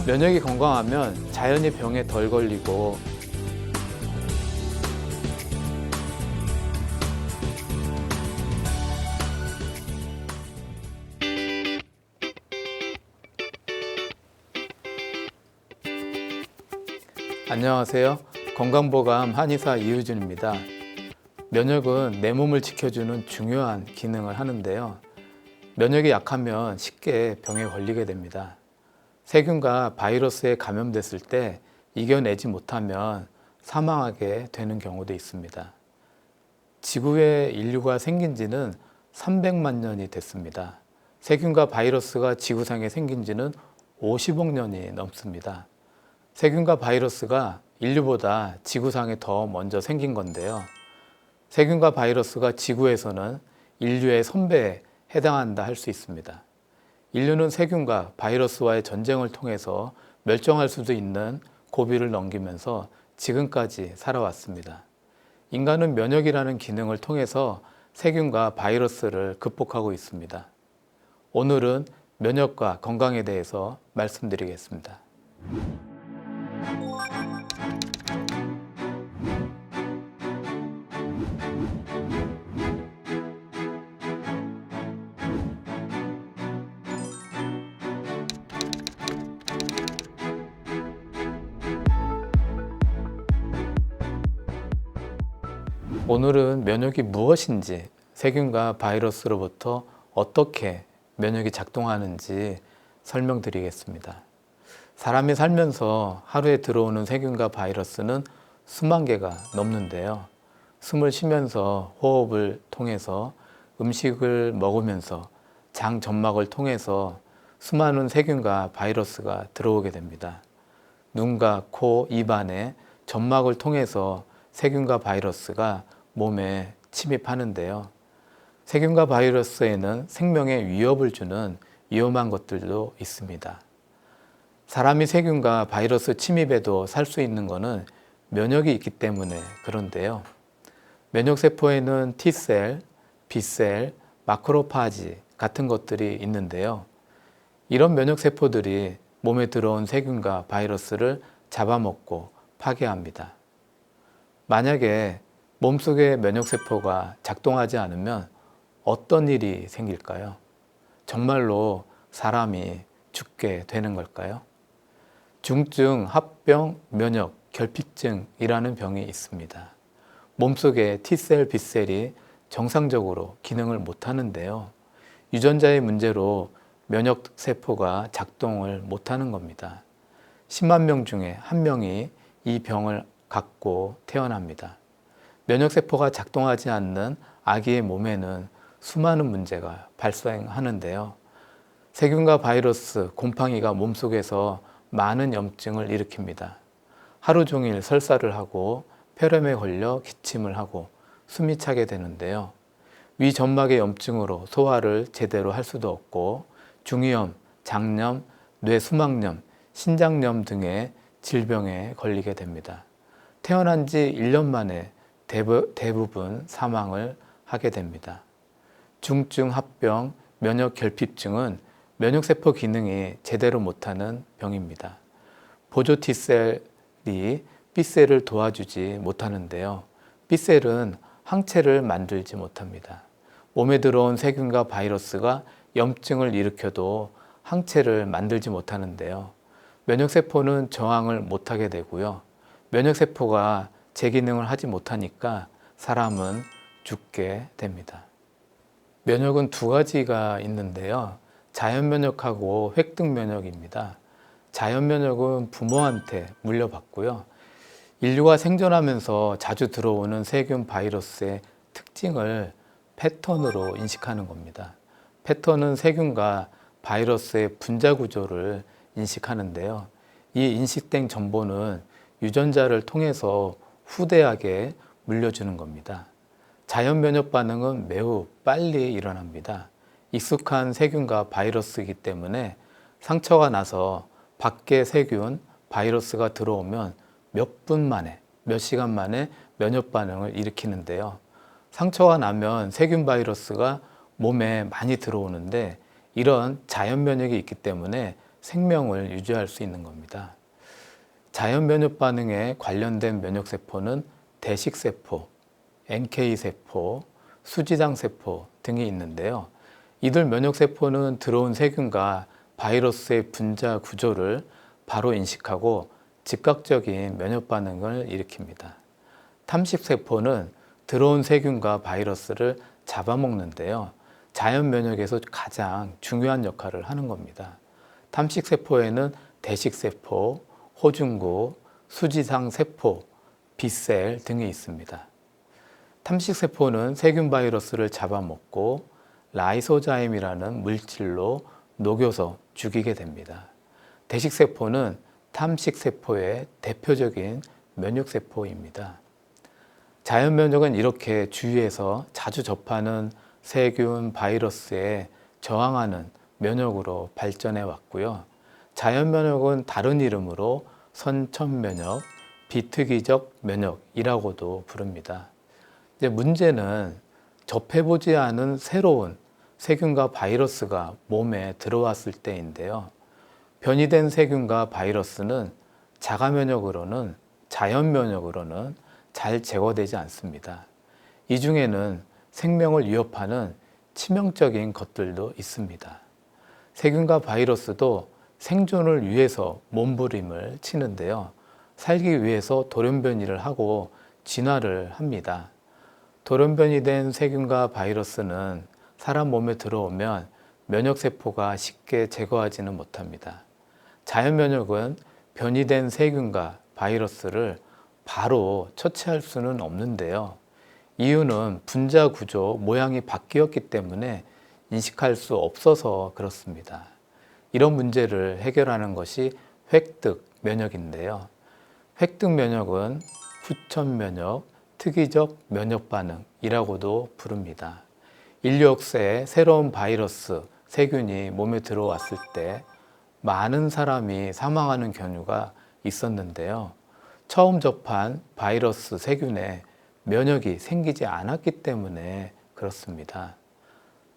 면역이 건강하면 자연히 병에 덜 걸리고 안녕하세요. 건강보감 한의사 이유준입니다. 면역은 내 몸을 지켜주는 중요한 기능을 하는데요. 면역이 약하면 쉽게 병에 걸리게 됩니다. 세균과 바이러스에 감염됐을 때 이겨내지 못하면 사망하게 되는 경우도 있습니다. 지구에 인류가 생긴 지는 300만 년이 됐습니다. 세균과 바이러스가 지구상에 생긴 지는 50억 년이 넘습니다. 세균과 바이러스가 인류보다 지구상에 더 먼저 생긴 건데요. 세균과 바이러스가 지구에서는 인류의 선배에 해당한다 할 수 있습니다. 인류는 세균과 바이러스와의 전쟁을 통해서 멸종할 수도 있는 고비를 넘기면서 지금까지 살아왔습니다. 인간은 면역이라는 기능을 통해서 세균과 바이러스를 극복하고 있습니다. 오늘은 면역과 건강에 대해서 말씀드리겠습니다. 오늘은 면역이 무엇인지, 세균과 바이러스로부터 어떻게 면역이 작동하는지 설명드리겠습니다. 사람이 살면서 하루에 들어오는 세균과 바이러스는 수만 개가 넘는데요. 숨을 쉬면서 호흡을 통해서 음식을 먹으면서 장 점막을 통해서 수많은 세균과 바이러스가 들어오게 됩니다. 눈과 코, 입 안에 점막을 통해서 세균과 바이러스가 몸에 침입하는데요. 세균과 바이러스에는 생명에 위협을 주는 위험한 것들도 있습니다. 사람이 세균과 바이러스 침입에도 살 수 있는 것은 면역이 있기 때문에 그런데요. 면역세포에는 T셀, B셀, 마크로파지 같은 것들이 있는데요. 이런 면역세포들이 몸에 들어온 세균과 바이러스를 잡아먹고 파괴합니다. 만약에 몸속의 면역세포가 작동하지 않으면 어떤 일이 생길까요? 정말로 사람이 죽게 되는 걸까요? 중증 합병 면역 결핍증이라는 병이 있습니다. 몸속의 T셀, B셀이 정상적으로 기능을 못하는데요. 유전자의 문제로 면역세포가 작동을 못하는 겁니다. 10만 명 중에 1명이 이 병을 갖고 태어납니다. 면역세포가 작동하지 않는 아기의 몸에는 수많은 문제가 발생하는데요. 세균과 바이러스, 곰팡이가 몸속에서 많은 염증을 일으킵니다. 하루 종일 설사를 하고 폐렴에 걸려 기침을 하고 숨이 차게 되는데요. 위 점막의 염증으로 소화를 제대로 할 수도 없고 중이염, 장염, 뇌수막염, 신장염 등의 질병에 걸리게 됩니다. 태어난 지 1년 만에 대부분 사망을 하게 됩니다. 중증 합병 면역 결핍증은 면역세포 기능이 제대로 못하는 병입니다. 보조 T셀이 B셀을 도와주지 못하는데요. B셀은 항체를 만들지 못합니다. 몸에 들어온 세균과 바이러스가 염증을 일으켜도 항체를 만들지 못하는데요. 면역세포는 저항을 못하게 되고요. 면역세포가 제 기능을 하지 못하니까 사람은 죽게 됩니다. 면역은 두 가지가 있는데요. 자연면역하고 획득면역입니다. 자연면역은 부모한테 물려받고요. 인류가 생존하면서 자주 들어오는 세균 바이러스의 특징을 패턴으로 인식하는 겁니다. 패턴은 세균과 바이러스의 분자 구조를 인식하는데요. 이 인식된 정보는 유전자를 통해서 후대하게 물려주는 겁니다. 자연 면역 반응은 매우 빨리 일어납니다. 익숙한 세균과 바이러스이기 때문에 상처가 나서 밖에 세균, 바이러스가 들어오면 몇 분 만에, 몇 시간 만에 면역 반응을 일으키는데요. 상처가 나면 세균 바이러스가 몸에 많이 들어오는데 이런 자연 면역이 있기 때문에 생명을 유지할 수 있는 겁니다. 자연 면역 반응에 관련된 면역세포는 대식세포, NK세포, 수지장세포 등이 있는데요. 이들 면역세포는 들어온 세균과 바이러스의 분자 구조를 바로 인식하고 즉각적인 면역 반응을 일으킵니다. 탐식세포는 들어온 세균과 바이러스를 잡아먹는데요. 자연 면역에서 가장 중요한 역할을 하는 겁니다. 탐식세포에는 대식세포, 호중구, 수지상세포, B셀 등이 있습니다. 탐식세포는 세균 바이러스를 잡아먹고 라이소자임이라는 물질로 녹여서 죽이게 됩니다. 대식세포는 탐식세포의 대표적인 면역세포입니다. 자연면역은 이렇게 주위에서 자주 접하는 세균, 바이러스에 저항하는 면역으로 발전해 왔고요. 자연면역은 다른 이름으로 선천면역, 비특이적 면역이라고도 부릅니다. 이제 문제는 접해보지 않은 새로운 세균과 바이러스가 몸에 들어왔을 때인데요. 변이된 세균과 바이러스는 자가면역으로는, 자연면역으로는 잘 제거되지 않습니다. 이 중에는 생명을 위협하는 치명적인 것들도 있습니다. 세균과 바이러스도 생존을 위해서 몸부림을 치는데요. 살기 위해서 돌연변이를 하고 진화를 합니다. 돌연변이 된 세균과 바이러스는 사람 몸에 들어오면 면역세포가 쉽게 제거하지는 못합니다. 자연면역은 변이된 세균과 바이러스를 바로 처치할 수는 없는데요. 이유는 분자 구조, 모양이 바뀌었기 때문에 인식할 수 없어서 그렇습니다. 이런 문제를 해결하는 것이 획득 면역인데요. 획득 면역은 후천 면역, 특이적 면역 반응이라고도 부릅니다. 인류 역사에 새로운 바이러스, 세균이 몸에 들어왔을 때 많은 사람이 사망하는 경우가 있었는데요. 처음 접한 바이러스, 세균에 면역이 생기지 않았기 때문에 그렇습니다.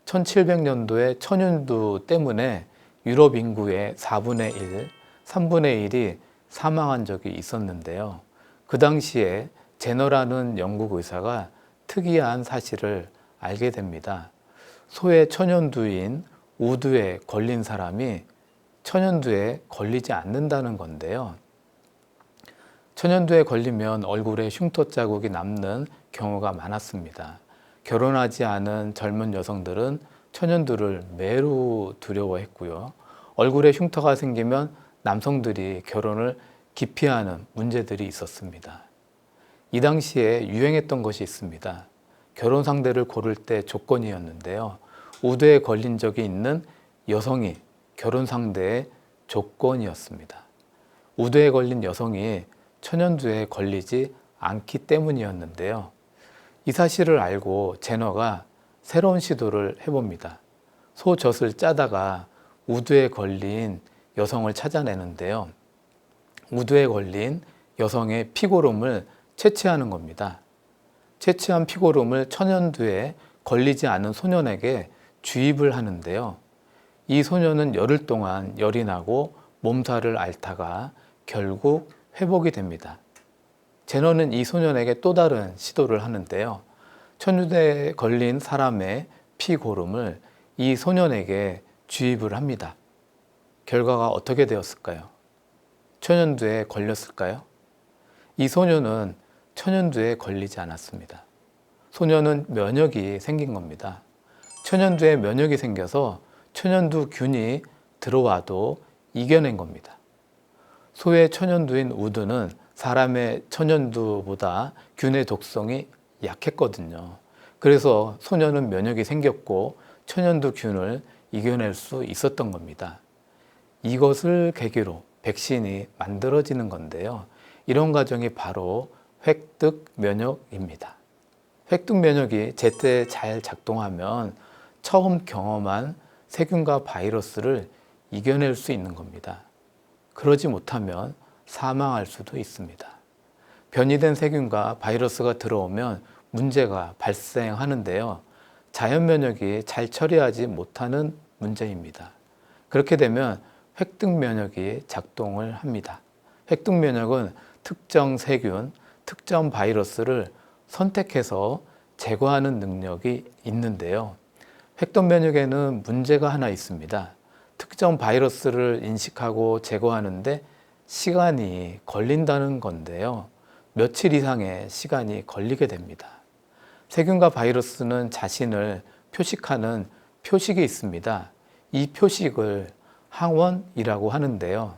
1700년도에 천연두 때문에 유럽 인구의 4분의 1, 3분의 1이 사망한 적이 있었는데요. 그 당시에 제너라는 영국 의사가 특이한 사실을 알게 됩니다. 소의 천연두인 우두에 걸린 사람이 천연두에 걸리지 않는다는 건데요. 천연두에 걸리면 얼굴에 흉터 자국이 남는 경우가 많았습니다. 결혼하지 않은 젊은 여성들은 천연두를 매우 두려워했고요. 얼굴에 흉터가 생기면 남성들이 결혼을 기피하는 문제들이 있었습니다. 이 당시에 유행했던 것이 있습니다. 결혼 상대를 고를 때 조건이었는데요. 우두에 걸린 적이 있는 여성이 결혼 상대의 조건이었습니다. 우두에 걸린 여성이 천연두에 걸리지 않기 때문이었는데요. 이 사실을 알고 제너가 새로운 시도를 해봅니다. 소젖을 짜다가 우두에 걸린 여성을 찾아내는데요. 우두에 걸린 여성의 피고름을 채취하는 겁니다. 채취한 피고름을 천연두에 걸리지 않은 소년에게 주입을 하는데요. 이 소년은 열흘 동안 열이 나고 몸살을 앓다가 결국 회복이 됩니다. 제너는 이 소년에게 또 다른 시도를 하는데요. 천연두에 걸린 사람의 피고름을 이 소년에게 주입을 합니다. 결과가 어떻게 되었을까요? 천연두에 걸렸을까요? 이 소년은 천연두에 걸리지 않았습니다. 소년은 면역이 생긴 겁니다. 천연두에 면역이 생겨서 천연두균이 들어와도 이겨낸 겁니다. 소의 천연두인 우두는 사람의 천연두보다 균의 독성이 약했거든요. 그래서 소년은 면역이 생겼고 천연두균을 이겨낼 수 있었던 겁니다. 이것을 계기로 백신이 만들어지는 건데요. 이런 과정이 바로 획득 면역입니다. 획득 면역이 제때 잘 작동하면 처음 경험한 세균과 바이러스를 이겨낼 수 있는 겁니다. 그러지 못하면 사망할 수도 있습니다. 변이된 세균과 바이러스가 들어오면 문제가 발생하는데요. 자연 면역이 잘 처리하지 못하는 문제입니다. 그렇게 되면 획득 면역이 작동을 합니다. 획득 면역은 특정 세균, 특정 바이러스를 선택해서 제거하는 능력이 있는데요. 획득 면역에는 문제가 하나 있습니다. 특정 바이러스를 인식하고 제거하는데 시간이 걸린다는 건데요. 며칠 이상의 시간이 걸리게 됩니다. 세균과 바이러스는 자신을 표식하는 표식이 있습니다. 이 표식을 항원이라고 하는데요.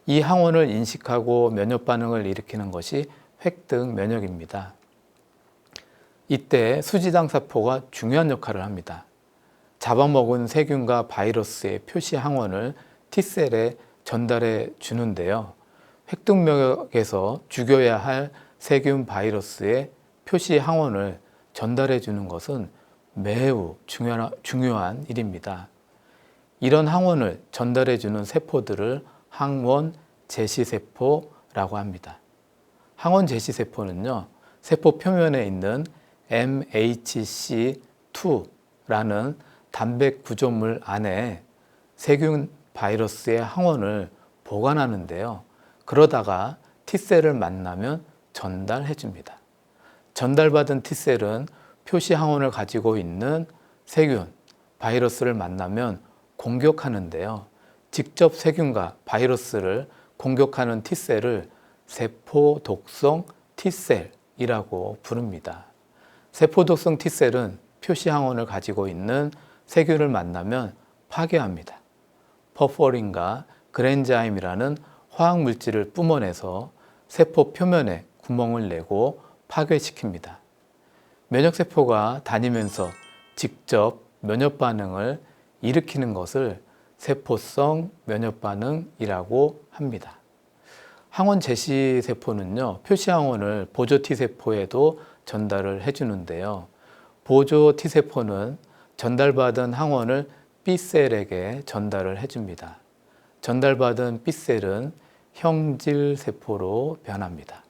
이 항원을 인식하고 면역 반응을 일으키는 것이 획득 면역입니다. 이때 수지당사포가 중요한 역할을 합니다. 잡아먹은 세균과 바이러스의 표시 항원을 T셀에 전달해 주는데요. 획득 면역에서 죽여야 할 세균 바이러스의 표시 항원을 전달해 주는 것은 매우 중요한 일입니다. 이런 항원을 전달해 주는 세포들을 항원 제시세포라고 합니다. 항원 제시세포는요, 세포 표면에 있는 MHC2라는 단백 구조물 안에 세균 바이러스의 항원을 보관하는데요. 그러다가 T셀을 만나면 전달해 줍니다. 전달받은 T셀은 표시 항원을 가지고 있는 세균, 바이러스를 만나면 공격하는데요. 직접 세균과 바이러스를 공격하는 T셀을 세포 독성 T셀이라고 부릅니다. 세포 독성 T셀은 표시 항원을 가지고 있는 세균을 만나면 파괴합니다. 퍼포린과 그랜자임이라는 화학 물질을 뿜어내서 세포 표면에 구멍을 내고 파괴시킵니다. 면역세포가 다니면서 직접 면역 반응을 일으키는 것을 세포성 면역 반응이라고 합니다. 항원 제시세포는요, 표시 항원을 보조 T세포에도 전달을 해주는데요. 보조 T세포는 전달받은 항원을 B셀에게 전달을 해줍니다. 전달받은 B셀은 형질세포로 변합니다.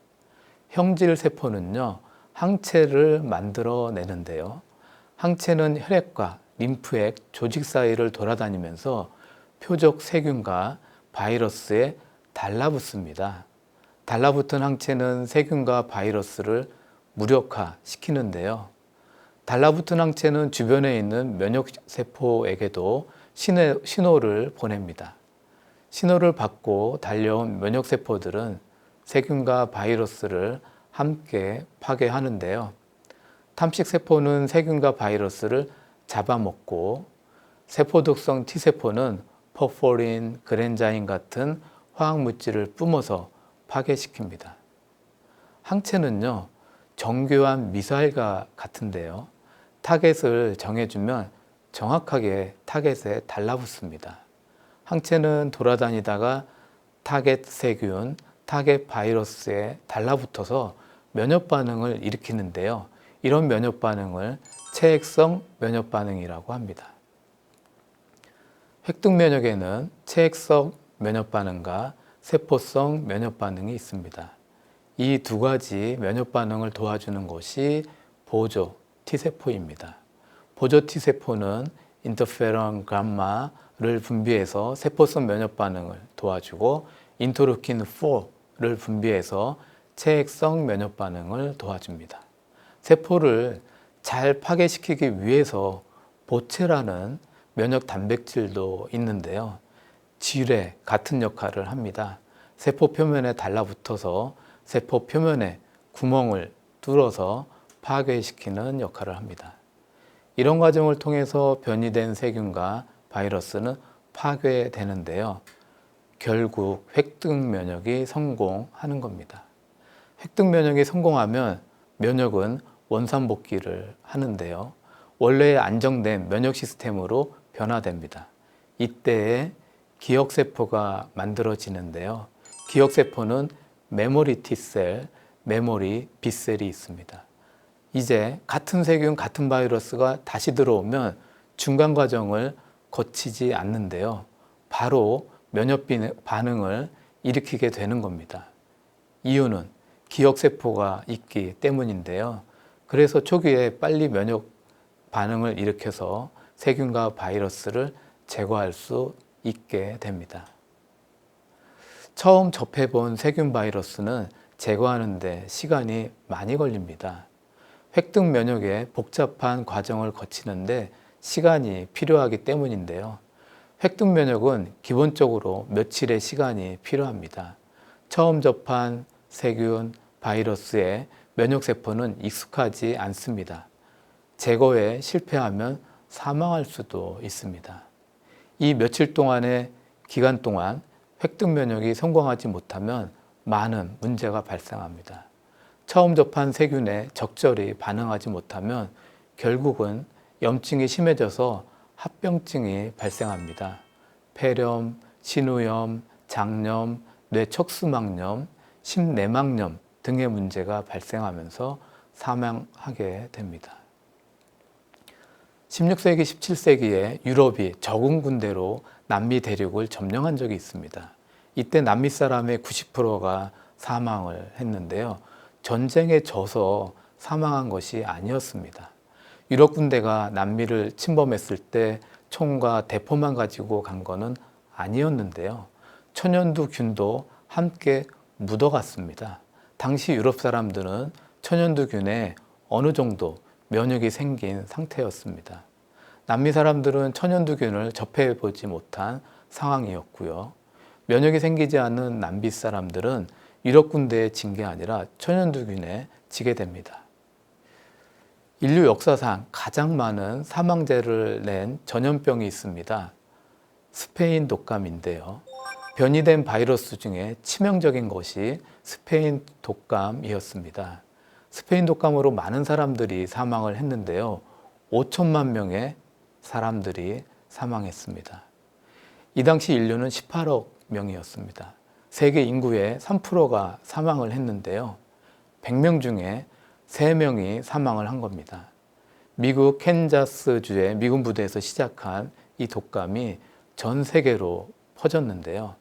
형질세포는요, 항체를 만들어내는데요. 항체는 혈액과 림프액 조직 사이를 돌아다니면서 표적 세균과 바이러스에 달라붙습니다. 달라붙은 항체는 세균과 바이러스를 무력화시키는데요. 달라붙은 항체는 주변에 있는 면역세포에게도 신호를 보냅니다. 신호를 받고 달려온 면역세포들은 세균과 바이러스를 함께 파괴하는데요. 탐식세포는 세균과 바이러스를 잡아먹고 세포독성 T세포는 퍼포린, 그랜자인 같은 화학물질을 뿜어서 파괴시킵니다. 항체는요, 정교한 미사일과 같은데요. 타겟을 정해주면 정확하게 타겟에 달라붙습니다. 항체는 돌아다니다가 타겟 세균, 타겟 바이러스에 달라붙어서 면역 반응을 일으키는데요. 이런 면역 반응을 체액성 면역 반응이라고 합니다. 획득 면역에는 체액성 면역 반응과 세포성 면역 반응이 있습니다. 이 두 가지 면역 반응을 도와주는 것이 보조 T세포입니다. 보조 T세포는 인터페론 감마를 분비해서 세포성 면역 반응을 도와주고 인터루킨 4를 분비해서 체액성 면역 반응을 도와줍니다. 세포를 잘 파괴시키기 위해서 보채라는 면역 단백질도 있는데요. 질에 같은 역할을 합니다. 세포 표면에 달라붙어서 세포 표면에 구멍을 뚫어서 파괴시키는 역할을 합니다. 이런 과정을 통해서 변이된 세균과 바이러스는 파괴되는데요. 결국 획득 면역이 성공하는 겁니다. 획득 면역이 성공하면 면역은 원산복귀를 하는데요. 원래의 안정된 면역 시스템으로 변화됩니다. 이때에 기억세포가 만들어지는데요. 기억세포는 메모리 T셀, 메모리 B셀이 있습니다. 이제 같은 세균, 같은 바이러스가 다시 들어오면 중간 과정을 거치지 않는데요. 바로 면역 반응을 일으키게 되는 겁니다. 이유는 기억세포가 있기 때문인데요. 그래서 초기에 빨리 면역 반응을 일으켜서 세균과 바이러스를 제거할 수 있게 됩니다. 처음 접해본 세균 바이러스는 제거하는 데 시간이 많이 걸립니다. 획득 면역의 복잡한 과정을 거치는데 시간이 필요하기 때문인데요. 획득 면역은 기본적으로 며칠의 시간이 필요합니다. 처음 접한 세균, 바이러스에 면역세포는 익숙하지 않습니다. 제거에 실패하면 사망할 수도 있습니다. 이 며칠 동안의 기간 동안 획득 면역이 성공하지 못하면 많은 문제가 발생합니다. 처음 접한 세균에 적절히 반응하지 못하면 결국은 염증이 심해져서 합병증이 발생합니다. 폐렴, 신우염, 장염, 뇌척수막염, 심내막염 등의 문제가 발생하면서 사망하게 됩니다. 16세기, 17세기에 유럽이 적응 군대로 남미 대륙을 점령한 적이 있습니다. 이때 남미 사람의 90%가 사망을 했는데요. 전쟁에 져서 사망한 것이 아니었습니다. 유럽 군대가 남미를 침범했을 때 총과 대포만 가지고 간 거는 아니었는데요. 천연두균도 함께 묻어갔습니다. 당시 유럽 사람들은 천연두균에 어느 정도 면역이 생긴 상태였습니다. 남미 사람들은 천연두균을 접해보지 못한 상황이었고요. 면역이 생기지 않은 남미 사람들은 유럽 군대에 진 게 아니라 천연두균에 지게 됩니다. 인류 역사상 가장 많은 사망자를 낸 전염병이 있습니다. 스페인 독감인데요. 변이된 바이러스 중에 치명적인 것이 스페인 독감이었습니다. 스페인 독감으로 많은 사람들이 사망을 했는데요. 5천만 명의 사람들이 사망했습니다. 이 당시 인류는 18억 명이었습니다. 세계 인구의 3%가 사망을 했는데요. 100명 중에 3명이 사망을 한 겁니다. 미국 캔자스주의 미군 부대에서 시작한 이 독감이 전 세계로 퍼졌는데요.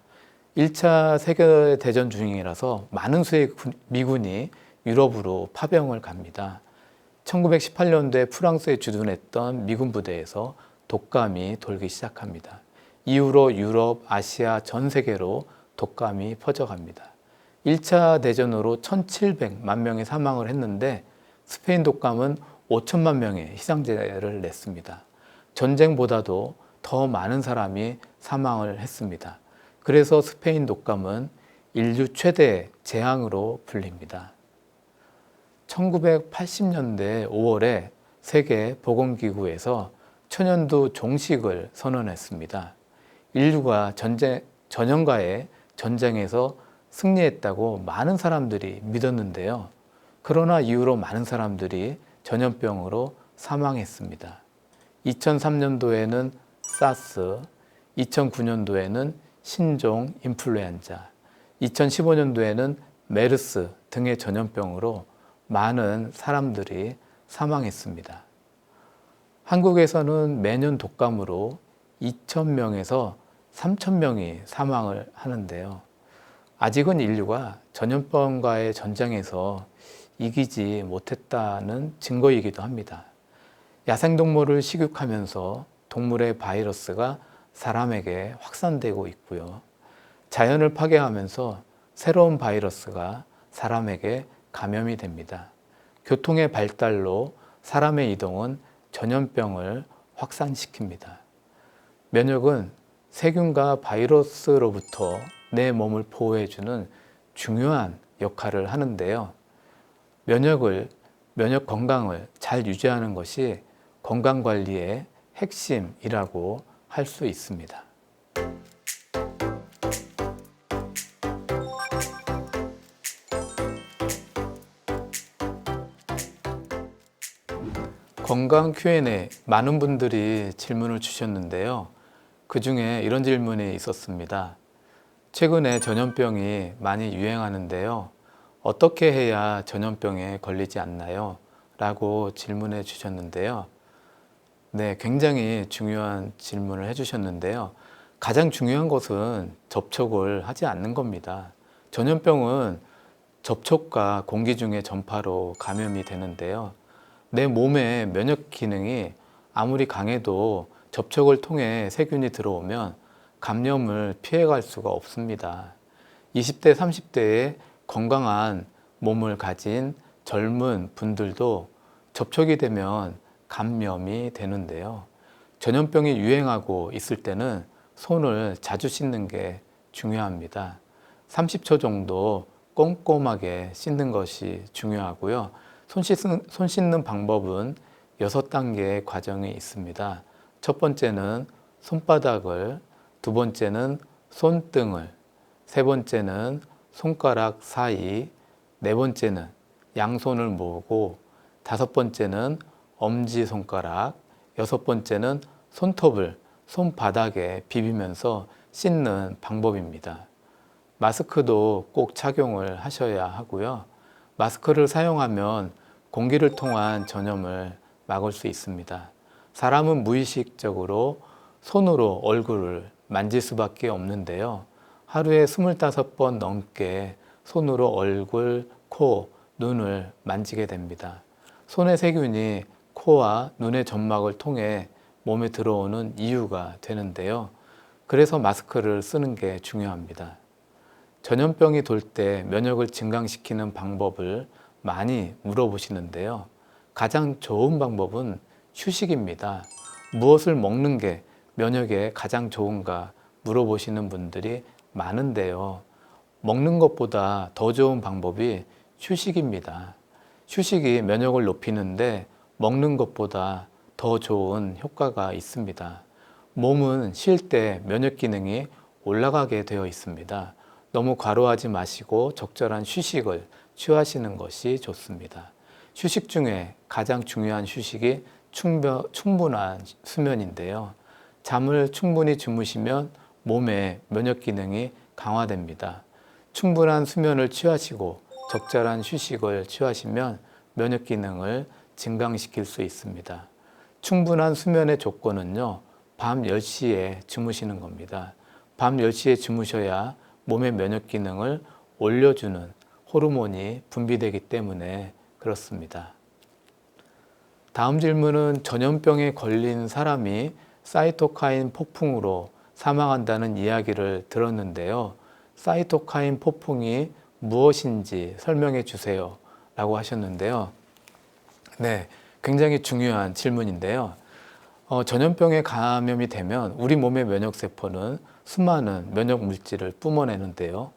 1차 세계대전 중이라서 많은 수의 미군이 유럽으로 파병을 갑니다. 1918년도에 프랑스에 주둔했던 미군 부대에서 독감이 돌기 시작합니다. 이후로 유럽, 아시아 전 세계로 독감이 퍼져갑니다. 1차 대전으로 1,700만 명이 사망을 했는데 스페인 독감은 5천만 명의 희생자를 냈습니다. 전쟁보다도 더 많은 사람이 사망을 했습니다. 그래서 스페인 독감은 인류 최대 재앙으로 불립니다. 1980년대 5월에 세계보건기구에서 천연두 종식을 선언했습니다. 인류가 전염과의 전쟁에서 승리했다고 많은 사람들이 믿었는데요. 그러나 이후로 많은 사람들이 전염병으로 사망했습니다. 2003년도에는 사스, 2009년도에는 신종 인플루엔자, 2015년도에는 메르스 등의 전염병으로 많은 사람들이 사망했습니다. 한국에서는 매년 독감으로 2,000명에서 3,000명이 사망을 하는데요. 아직은 인류가 전염병과의 전쟁에서 이기지 못했다는 증거이기도 합니다. 야생동물을 식육하면서 동물의 바이러스가 사람에게 확산되고 있고요. 자연을 파괴하면서 새로운 바이러스가 사람에게 감염이 됩니다. 교통의 발달로 사람의 이동은 전염병을 확산시킵니다. 면역은 세균과 바이러스로부터 내 몸을 보호해주는 중요한 역할을 하는데요. 면역 건강을 잘 유지하는 것이 건강관리의 핵심이라고 할 수 있습니다. 건강 Q&A 많은 분들이 질문을 주셨는데요. 그 중에 이런 질문이 있었습니다. 최근에 전염병이 많이 유행하는데요. 어떻게 해야 전염병에 걸리지 않나요? 라고 질문해 주셨는데요. 네, 굉장히 중요한 질문을 해주셨는데요. 가장 중요한 것은 접촉을 하지 않는 겁니다. 전염병은 접촉과 공기 중의 전파로 감염이 되는데요. 내 몸의 면역 기능이 아무리 강해도 접촉을 통해 세균이 들어오면 감염을 피해갈 수가 없습니다. 20대, 30대의 건강한 몸을 가진 젊은 분들도 접촉이 되면 감염이 되는데요. 전염병이 유행하고 있을 때는 손을 자주 씻는 게 중요합니다. 30초 정도 꼼꼼하게 씻는 것이 중요하고요. 손 씻는 방법은 6단계의 과정이 있습니다. 첫 번째는 손바닥을, 두 번째는 손등을, 세 번째는 손가락 사이, 네 번째는 양손을 모으고, 다섯 번째는 엄지손가락, 여섯 번째는 손톱을 손바닥에 비비면서 씻는 방법입니다. 마스크도 꼭 착용을 하셔야 하고요. 마스크를 사용하면 공기를 통한 전염을 막을 수 있습니다. 사람은 무의식적으로 손으로 얼굴을 만질 수밖에 없는데요. 하루에 25번 넘게 손으로 얼굴, 코, 눈을 만지게 됩니다. 손의 세균이 코와 눈의 점막을 통해 몸에 들어오는 이유가 되는데요. 그래서 마스크를 쓰는 게 중요합니다. 전염병이 돌 때 면역을 증강시키는 방법을 많이 물어보시는데요. 가장 좋은 방법은 휴식입니다. 무엇을 먹는 게 면역에 가장 좋은가 물어보시는 분들이 많은데요. 먹는 것보다 더 좋은 방법이 휴식입니다. 휴식이 면역을 높이는데 먹는 것보다 더 좋은 효과가 있습니다. 몸은 쉴 때 면역 기능이 올라가게 되어 있습니다. 너무 과로하지 마시고 적절한 휴식을 취하시는 것이 좋습니다. 휴식 중에 가장 중요한 휴식이 충분한 수면인데요. 잠을 충분히 주무시면 몸의 면역 기능이 강화됩니다. 충분한 수면을 취하시고 적절한 휴식을 취하시면 면역 기능을 증강시킬 수 있습니다. 충분한 수면의 조건은요, 밤 10시에 주무시는 겁니다. 밤 10시에 주무셔야 몸의 면역 기능을 올려주는 호르몬이 분비되기 때문에 그렇습니다. 다음 질문은 전염병에 걸린 사람이 사이토카인 폭풍으로 사망한다는 이야기를 들었는데요. 사이토카인 폭풍이 무엇인지 설명해 주세요 라고 하셨는데요. 네, 굉장히 중요한 질문인데요. 전염병에 감염이 되면 우리 몸의 면역세포는 수많은 면역 물질을 뿜어내는데요.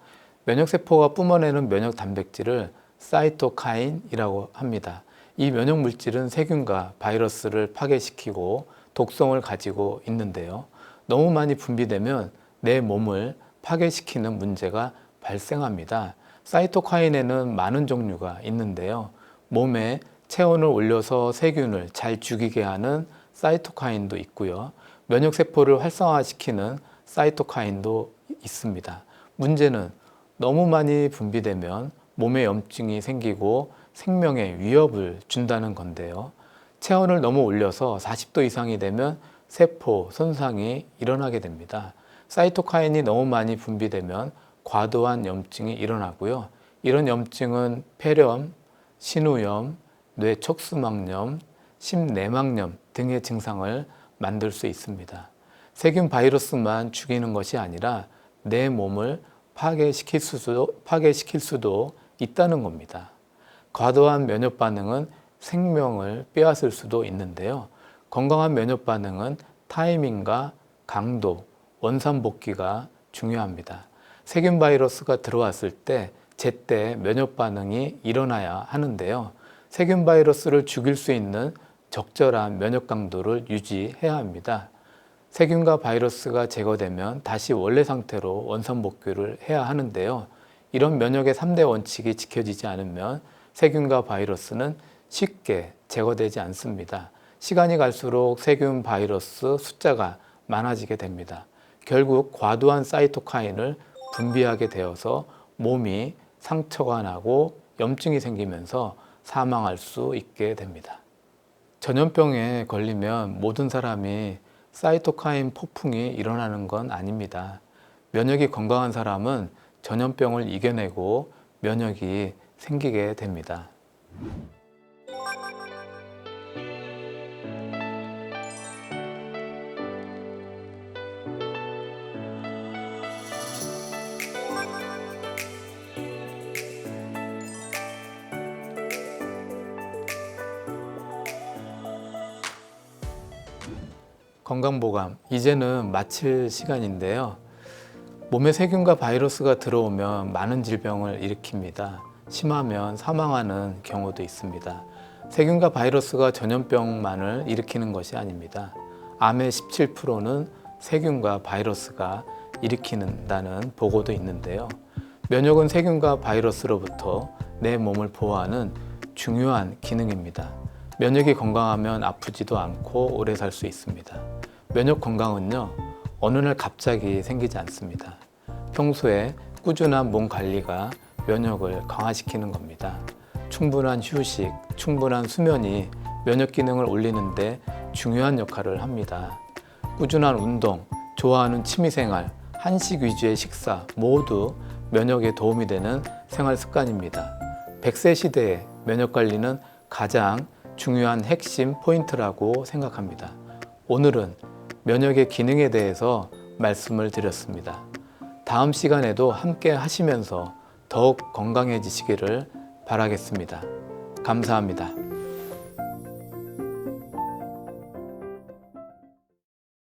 면역세포가 뿜어내는 면역 단백질을 사이토카인이라고 합니다. 이 면역 물질은 세균과 바이러스를 파괴시키고 독성을 가지고 있는데요. 너무 많이 분비되면 내 몸을 파괴시키는 문제가 발생합니다. 사이토카인에는 많은 종류가 있는데요. 몸에 체온을 올려서 세균을 잘 죽이게 하는 사이토카인도 있고요. 면역세포를 활성화시키는 사이토카인도 있습니다. 문제는 너무 많이 분비되면 몸에 염증이 생기고 생명에 위협을 준다는 건데요. 체온을 너무 올려서 40도 이상이 되면 세포 손상이 일어나게 됩니다. 사이토카인이 너무 많이 분비되면 과도한 염증이 일어나고요. 이런 염증은 폐렴, 신우염, 뇌촉수막염, 심내막염 등의 증상을 만들 수 있습니다. 세균 바이러스만 죽이는 것이 아니라 내 몸을 파괴시킬 수도 있다는 겁니다. 과도한 면역 반응은 생명을 빼앗을 수도 있는데요. 건강한 면역 반응은 타이밍과 강도, 원산복귀가 중요합니다. 세균 바이러스가 들어왔을 때 제때 면역 반응이 일어나야 하는데요. 세균 바이러스를 죽일 수 있는 적절한 면역 강도를 유지해야 합니다. 세균과 바이러스가 제거되면 다시 원래 상태로 원산복귀를 해야 하는데요. 이런 면역의 3대 원칙이 지켜지지 않으면 세균과 바이러스는 쉽게 제거되지 않습니다. 시간이 갈수록 세균, 바이러스 숫자가 많아지게 됩니다. 결국 과도한 사이토카인을 분비하게 되어서 몸이 상처가 나고 염증이 생기면서 사망할 수 있게 됩니다. 전염병에 걸리면 모든 사람이 사이토카인 폭풍이 일어나는 건 아닙니다. 면역이 건강한 사람은 전염병을 이겨내고 면역이 생기게 됩니다. 건강보감, 이제는 마칠 시간인데요. 몸에 세균과 바이러스가 들어오면 많은 질병을 일으킵니다. 심하면 사망하는 경우도 있습니다. 세균과 바이러스가 전염병만을 일으키는 것이 아닙니다. 암의 17%는 세균과 바이러스가 일으킨다는 보고도 있는데요. 면역은 세균과 바이러스로부터 내 몸을 보호하는 중요한 기능입니다. 면역이 건강하면 아프지도 않고 오래 살 수 있습니다. 면역 건강은요, 어느 날 갑자기 생기지 않습니다. 평소에 꾸준한 몸 관리가 면역을 강화시키는 겁니다. 충분한 휴식, 충분한 수면이 면역 기능을 올리는데 중요한 역할을 합니다. 꾸준한 운동, 좋아하는 취미생활, 한식 위주의 식사 모두 면역에 도움이 되는 생활 습관입니다. 100세 시대의 면역 관리는 가장 중요한 핵심 포인트라고 생각합니다. 오늘은 면역의 기능에 대해서 말씀을 드렸습니다. 다음 시간에도 함께 하시면서 더욱 건강해지시기를 바라겠습니다. 감사합니다.